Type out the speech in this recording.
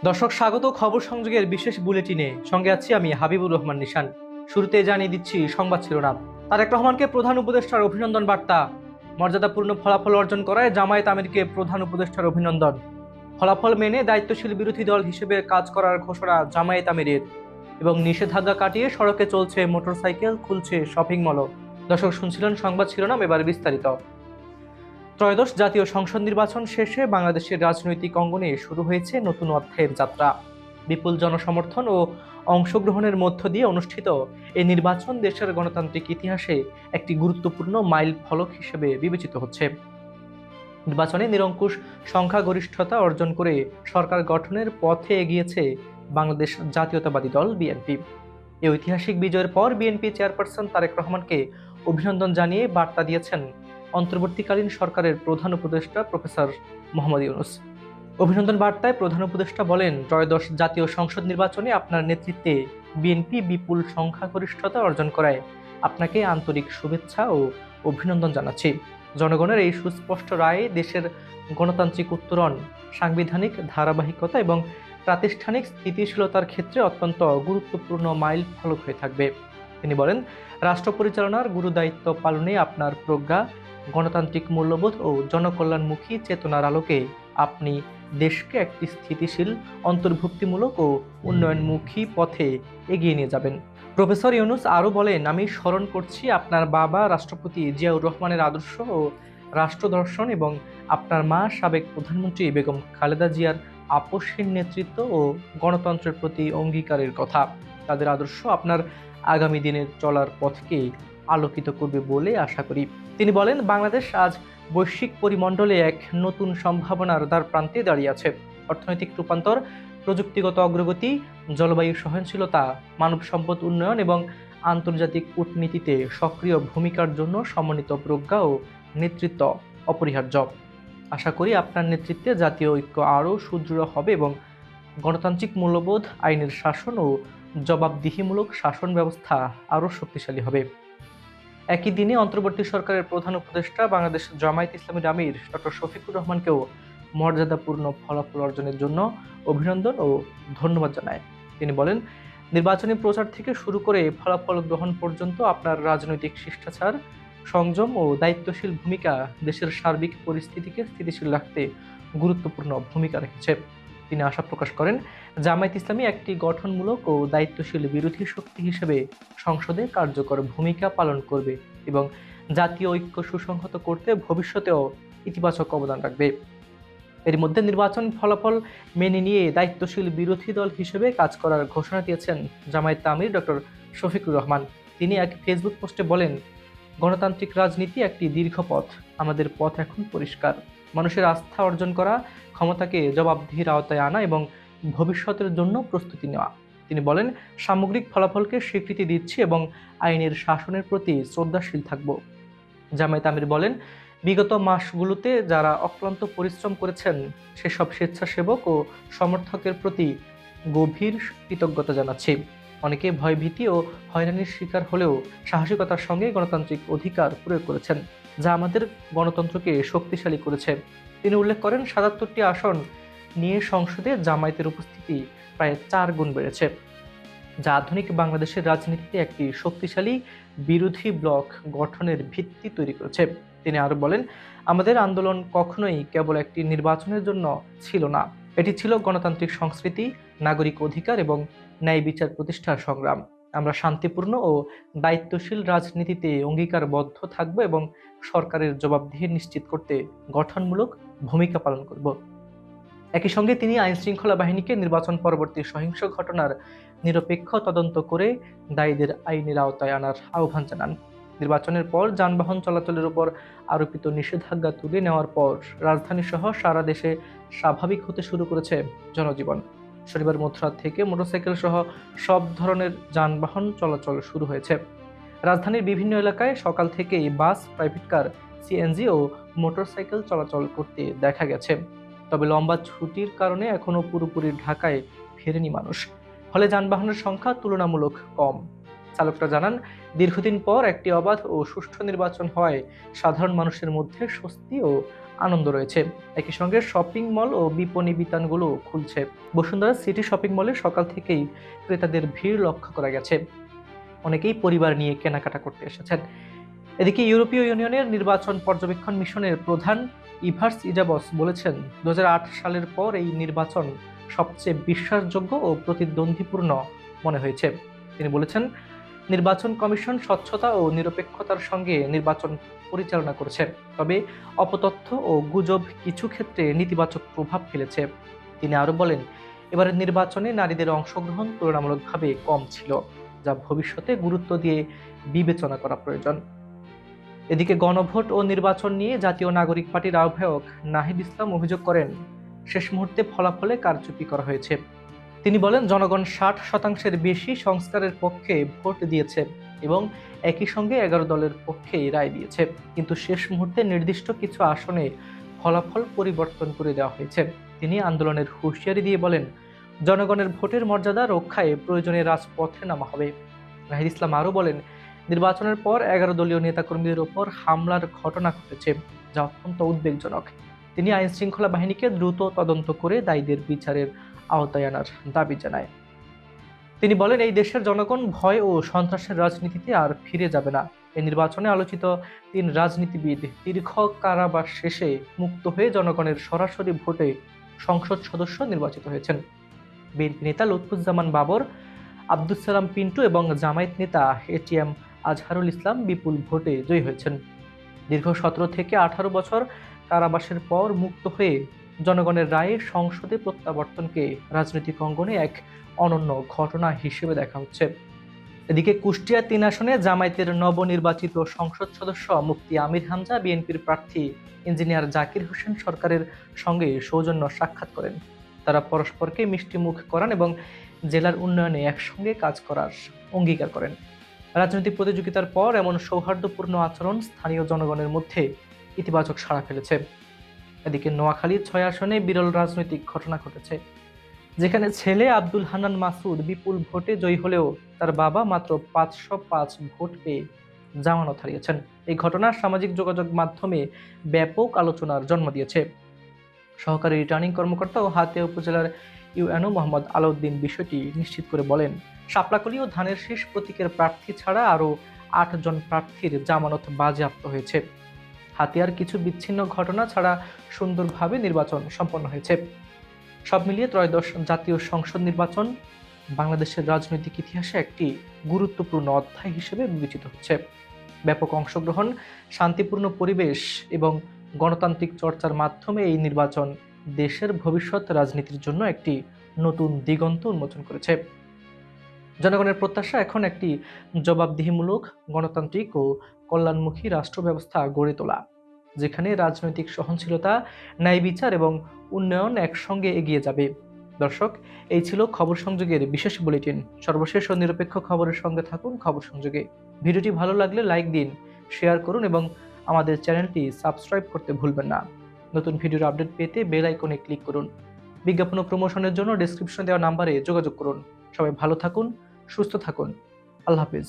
দর্শক স্বাগত খবর সংযোগের বিশেষ বুলেটিনে সঙ্গে আছি আমি হাবিবুর রহমান নিশান। শুরুতে জানিয়ে দিচ্ছি সংবাদ শিরোনাম। তারেক রহমানকে প্রধান উপদেষ্টার অভিনন্দন বার্তা। মর্যাদাপূর্ণ ফলাফল অর্জন করায় জামায়াত আমিরকে প্রধান উপদেষ্টার অভিনন্দন। ফলাফল মেনে দায়িত্বশীল বিরোধী দল হিসেবে কাজ করার ঘোষণা জামায়াত আমিরের। এবং নিষেধাজ্ঞা কাটিয়ে সড়কে চলছে মোটরসাইকেল, খুলছে শপিং মলও। দর্শক শুনছিলেন সংবাদ শিরোনাম, এবার বিস্তারিত। ত্রয়োদশ জাতীয় সংসদ নির্বাচন শেষে বাংলাদেশের রাজনৈতিক অঙ্গনে শুরু হয়েছে নতুন অধ্যায়ের যাত্রা। বিপুল জনসমর্থন ও অংশগ্রহণের মধ্য দিয়ে অনুষ্ঠিত এই নির্বাচন দেশের গণতান্ত্রিক ইতিহাসে একটি গুরুত্বপূর্ণ মাইল ফলক হিসেবে বিবেচিত হচ্ছে। নির্বাচনে নিরঙ্কুশ সংখ্যাগরিষ্ঠতা অর্জন করে সরকার গঠনের পথে এগিয়েছে বাংলাদেশ জাতীয়তাবাদী দল বিএনপি। এই ঐতিহাসিক বিজয়ের পর বিএনপি চেয়ারপারসন তারেক রহমানকে অভিনন্দন জানিয়ে বার্তা দিয়েছেন অন্তর্বর্তীকালীন সরকারের প্রধান উপদেষ্টা প্রফেসর মোহাম্মদ ইউনূস। অভিনন্দন বার্তায় প্রধান উপদেষ্টা বলেন, ত্রয়োদশ জাতীয় সংসদ নির্বাচনে আপনার নেতৃত্বে বিএনপি বিপুল সংখ্যাগরিষ্ঠতা অর্জন করায় আপনাকে আন্তরিক শুভেচ্ছা ও অভিনন্দন জানাচ্ছি। জনগণের এই সুস্পষ্ট রায়ে দেশের গণতান্ত্রিক উত্তরণ, সাংবিধানিক ধারাবাহিকতা এবং প্রাতিষ্ঠানিক স্থিতিশীলতার ক্ষেত্রে অত্যন্ত গুরুত্বপূর্ণ মাইল ফলক হয়ে থাকবে। তিনি বলেন, রাষ্ট্র পরিচালনার গুরুদায়িত্ব পালনে আপনার প্রজ্ঞা, গণতান্ত্রিক মূল্যবোধ ও জনকল্যাণমুখী চেতনার আলোকে আপনি দেশকে একটি স্থিতিশীল, অন্তর্ভুক্তিমূলক ও উন্নয়নমুখী পথে এগিয়ে নিয়ে যাবেন। প্রফেসর ইউনূস আরও বলেন, আমি স্মরণ করছি আপনার বাবা রাষ্ট্রপতি জিয়াউর রহমানের আদর্শ ও রাষ্ট্র দর্শন এবং আপনার মা সাবেক প্রধানমন্ত্রী বেগম খালেদা জিয়ার আপসহীন নেতৃত্ব ও গণতন্ত্রের প্রতি অঙ্গীকারের কথা। তাদের আদর্শ আপনার আগামী দিনের চলার পথকে আলোকিত করবে বলে আশা করি। তিনি বলেন, বাংলাদেশ আজ বৈশ্বিক পরিমণ্ডলে এক নতুন সম্ভাবনার দ্বারপ্রান্তে দাঁড়িয়ে আছে। অর্থনৈতিক রূপান্তর, প্রযুক্তিগত অগ্রগতি, জলবায়ু সহনশীলতা, মানব সম্পদ উন্নয়ন এবং আন্তর্জাতিক কূটনীতিতে সক্রিয় ভূমিকার জন্য সমন্বিত প্রজ্ঞা ও নেতৃত্ব অপরিহার্য। আশা করি আপনার নেতৃত্বে জাতীয় ঐক্য আরও সুদৃঢ় হবে এবং গণতান্ত্রিক মূল্যবোধ, আইনের শাসন ও জবাবদিহিমূলক শাসন ব্যবস্থা আরও শক্তিশালী হবে। একই দিনে অন্তর্বর্তী সরকারের প্রধান উপদেষ্টা বাংলাদেশ জামায়াত ইসলামীর আমির ডক্টর শফিকুর রহমানকেও মর্যাদাপূর্ণ ফলাফল অর্জনের জন্য অভিনন্দন ও ধন্যবাদ জানায়। তিনি বলেন, নির্বাচনী প্রচার থেকে শুরু করে ফলাফল গ্রহণ পর্যন্ত আপনার রাজনৈতিক শিষ্টাচার, সংযম ও দায়িত্বশীল ভূমিকা দেশের সার্বিক পরিস্থিতিকে স্থিতিশীল রাখতে গুরুত্বপূর্ণ ভূমিকা রেখেছে। তিনি আশা প্রকাশ করেন, জামায়াত ইসলামী একটি গঠনমূলক ও দায়িত্বশীল বিরোধী শক্তি হিসেবে সংসদে কার্যকর ভূমিকা পালন করবে এবং জাতীয় ঐক্য সুসংহত করতে ভবিষ্যতেও ইতিবাচক অবদান রাখবে। এর মধ্যে নির্বাচন ফলাফল মেনে নিয়ে দায়িত্বশীল বিরোধী দল হিসেবে কাজ করার ঘোষণা দিয়েছেন জামায়াত আমির ডক্টর শফিকুর রহমান। তিনি এক ফেসবুক পোস্টে বলেন, গণতান্ত্রিক রাজনীতি একটি দীর্ঘ পথ। আমাদের পথ এখন পরিষ্কার। মানুষের আস্থা অর্জন করা, ক্ষমতাকে জবাবদিহির আওতায় আনা এবং ভবিষ্যতের জন্য প্রস্তুতি নেওয়া। তিনি বলেন, সামগ্রিক ফলাফলকে স্বীকৃতি দিচ্ছি এবং আইনের শাসনের প্রতি শ্রদ্ধাশীল থাকব। জামায়াত আমির বলেন, বিগত মাসগুলোতে যারা অক্লান্ত পরিশ্রম করেছেন সেসব স্বেচ্ছাসেবক ও সমর্থকের প্রতি গভীর কৃতজ্ঞতা জানাচ্ছি। অনেকে ভয়ভীতি ও হয়রানির শিকার হলেও সাহসিকতার সঙ্গে গণতান্ত্রিক অধিকার প্রয়োগ করেছেন, যা আমাদের গণতন্ত্রকে শক্তিশালী করেছে। তিনি উল্লেখ করেন, ৭৭টি আসন নিয়ে সংসদে জামায়াতের উপস্থিতি প্রায় ৪ গুণ বেড়েছে, যা আধুনিক বাংলাদেশের রাজনীতিতে একটি শক্তিশালী বিরোধী ব্লক গঠনের ভিত্তি তৈরি করেছে। তিনি আরো বলেন, আমাদের আন্দোলন কখনোই কেবল একটি নির্বাচনের জন্য ছিল না, এটি ছিল গণতান্ত্রিক সংস্কৃতি, নাগরিক অধিকার এবং ন্যায় বিচার প্রতিষ্ঠার সংগ্রাম। আমরা শান্তিপূর্ণ ও দায়িত্বশীল রাজনীতিতে অঙ্গীকারবদ্ধ থাকব এবং সরকারের জবাবদিহি নিশ্চিত করতে গঠনমূলক ভূমিকা পালন করব। একই সঙ্গে তিনি আইনশৃঙ্খলা বাহিনীকে নির্বাচন পরবর্তী সহিংস ঘটনার নিরপেক্ষ তদন্ত করে দায়ীদের আইনের আওতায় আনার আহ্বান জানান। নির্বাচনের পর যানবাহন চলাচলের উপর আরোপিত নিষেধাজ্ঞা তুলে নেওয়ার পর রাজধানী সহ সারা দেশে স্বাভাবিক হতে শুরু করেছে জনজীবন। শনিবার মধ্যরাত থেকে মোটরসাইকেল সহ সব ধরনের যানবাহন চলাচল শুরু হয়েছে। রাজধানীর বিভিন্ন এলাকায় সকাল থেকেই বাস, প্রাইভেট কার, সিএনজি ও মোটরসাইকেল চলাচল করতে দেখা গেছে। তবে লম্বা ছুটির কারণে এখনো পুরোপুরি ঢাকায় ফেরেনি মানুষ, ফলে যানবাহনের সংখ্যা তুলনামূলক কম। চালকরা জানান, দীর্ঘদিন পর একটি অবাধ ও সুষ্ঠু নির্বাচন হওয়ায় সাধারণ মানুষের মধ্যে স্বস্তি ও আনন্দ রয়েছে। একই সঙ্গে শপিং মল ও বিপণী বিতানগুলো খুলছে। বসুন্ধরা সিটি শপিং মলে সকাল থেকেই ক্রেতাদের ভিড় লক্ষ্য করা গেছে। অনেকেই পরিবার নিয়ে কেনাকাটা করতে এসেছেন। এদিকে ইউরোপীয় ইউনিয়নের নির্বাচন পর্যবেক্ষণ মিশনের প্রধান ইভার্স ইজাবস বলেছেন, 2008 সালের পর এই নির্বাচন সবচেয়ে বিশ্বাসযোগ্য ও প্রতিদ্বন্দ্বিপূর্ণ মনে হয়েছে। তিনি বলেছেন, নির্বাচন কমিশন স্বচ্ছতা ও নিরপেক্ষতার সঙ্গে নির্বাচন পরিচালনা করেছে, তবে অপতথ্য ও গুজব কিছু ক্ষেত্রে নেতিবাচক প্রভাব ফেলেছে। তিনি আরও বলেন, এবারের নির্বাচনে নারীদের অংশগ্রহণ তুলনামূলকভাবে কম ছিল, যা ভবিষ্যতে গুরুত্ব দিয়ে বিবেচনা করা প্রয়োজন। এদিকে গণভোট ও নির্বাচন নিয়ে জাতীয় নাগরিক পার্টির আহ্বায়ক নাহিদ ইসলাম অভিযোগ করেন, শেষ মুহূর্তে ফলাফলে কারচুপি করা হয়েছে। তিনি বলেন, জনগণ 60% বেশি সংস্কারের পক্ষে ভোট দিয়েছে এবং একই সঙ্গে 11 দলের পক্ষে রায় দিয়েছে, কিন্তু শেষ মুহূর্তে নির্দিষ্ট কিছু আসনে ফলাফল পরিবর্তন করে দেওয়া হয়েছে। তিনি আন্দোলনের হুঁশিয়ারি দিয়ে বলেন, জনগণের ভোটের মর্যাদা রক্ষায় প্রয়োজনে রাজপথে নামা হবে। নাহিদ ইসলাম আরও বলেন, নির্বাচনের পর 11 দলীয় নেতাকর্মীদের ওপর হামলার ঘটনা ঘটেছে, যা অত্যন্ত উদ্বেগজনক। তিনি আইন শৃঙ্খলা বাহিনীকে দ্রুত তদন্ত করে দায়ীদের বিচারের আওতায় আনার দাবি জানায়। তিনি বলেন, এই দেশের জনগণ ভয় ও সন্ত্রাসের রাজনীতিতে আর ফিরে যাবে না। এই নির্বাচনে আলোচিত 3 রাজনীতিবিদ দীর্ঘ কারাবাস শেষে মুক্ত হয়ে জনগণের সরাসরি ভোটে সংসদ সদস্য নির্বাচিত হয়েছেন। বিএনপি নেতা লুৎফুজ্জামান বাবর, আব্দুস সালাম পিন্টু এবং জামায়াত নেতা এটিএম আজহারুল ইসলাম বিপুল ভোটে জয়ী হয়েছেন। দীর্ঘ 17 থেকে 18 বছর কারাবাসের পর মুক্ত হয়ে জনগণের রায়ে সংসদে প্রত্যাবর্তনকে রাজনৈতিক অঙ্গনে এক অনন্য ঘটনা হিসেবে দেখা হচ্ছে। এদিকে কুষ্টিয়া 3 আসনে জামায়াতের নবনির্বাচিত সংসদ সদস্য মুফতি আমির হামজা বিএনপির প্রার্থী ইঞ্জিনিয়ার জাকির হোসেন সরকারের সঙ্গে সৌজন্য সাক্ষাৎ করেন। তারা পরস্পরকে মিষ্টি মুখ করান এবং জেলার উন্নয়নে একসঙ্গে কাজ করার অঙ্গীকার করেন। রাজনৈতিক প্রতিযোগিতার পর এমন সৌহার্দ্যপূর্ণ আচরণ স্থানীয় জনগণের মধ্যে ইতিবাচক সাড়া ফেলেছে। এদিকে নোয়াখালীর 6 আসনে বিরল রাজনৈতিক ঘটনা ঘটেছে, যেখানে ছেলে আব্দুল হান্নান মাসুদ বিপুল ভোটে জয়ী হলেও তার বাবা মাত্র 505 ভোট পেয়ে জামানত হারিয়েছেন। এই ঘটনা সামাজিক যোগাযোগ মাধ্যমে ব্যাপক আলোচনার জন্ম দিয়েছে। সহকারী রিটার্নিং কর্মকর্তা ও হাতিয়া উপজেলার ইউএনও মোহাম্মদ আলাউদ্দিন বিষয়টি নিশ্চিত করে বলেন, শাপলাকলি ও ধানের শীষ প্রতীকের প্রার্থী ছাড়া আরও 8 জন প্রার্থীর জামানত বাজেয়াপ্ত হয়েছে। হাতিয়ার কিছু বিচ্ছিন্ন ঘটনা ছাড়া সুন্দরভাবে নির্বাচন সম্পন্ন হয়েছে। সব মিলিয়ে ত্রয়োদশ জাতীয় সংসদ নির্বাচন বাংলাদেশের রাজনৈতিক ইতিহাসে একটি গুরুত্বপূর্ণ অধ্যায় হিসেবে বিবেচিত হচ্ছে। ব্যাপক অংশগ্রহণ, শান্তিপূর্ণ পরিবেশ এবং গণতান্ত্রিক চর্চার মাধ্যমে এই নির্বাচন দেশের ভবিষ্যৎ রাজনীতির জন্য একটি নতুন দিগন্ত উন্মোচন করেছে। জনগণের প্রত্যাশা এখন একটি জবাবদিহিমূলক, গণতান্ত্রিক ও কল্যাণমুখী রাষ্ট্র ব্যবস্থা গড়ে তোলা, যেখানে রাজনৈতিক সহনশীলতা, ন্যায় বিচার এবং উন্নয়ন একসঙ্গে এগিয়ে যাবে। দর্শক, এই ছিল খবর সংযোগের বিশেষ বুলেটিন। সর্বশেষ ও নিরপেক্ষ খবরের সঙ্গে থাকুন খবর সংযোগে। ভিডিওটি ভালো লাগলে লাইক দিন, শেয়ার করুন এবং আমাদের চ্যানেলটি সাবস্ক্রাইব করতে ভুলবেন না। নতুন ভিডিওর আপডেট পেতে বেল আইকনে ক্লিক করুন। বিজ্ঞাপন ও প্রমোশনের জন্য ডেসক্রিপশনে দেওয়া নাম্বারে যোগাযোগ করুন। সবাই ভালো থাকুন, সুস্থ থাকুন। আল্লাহ হাফেজ।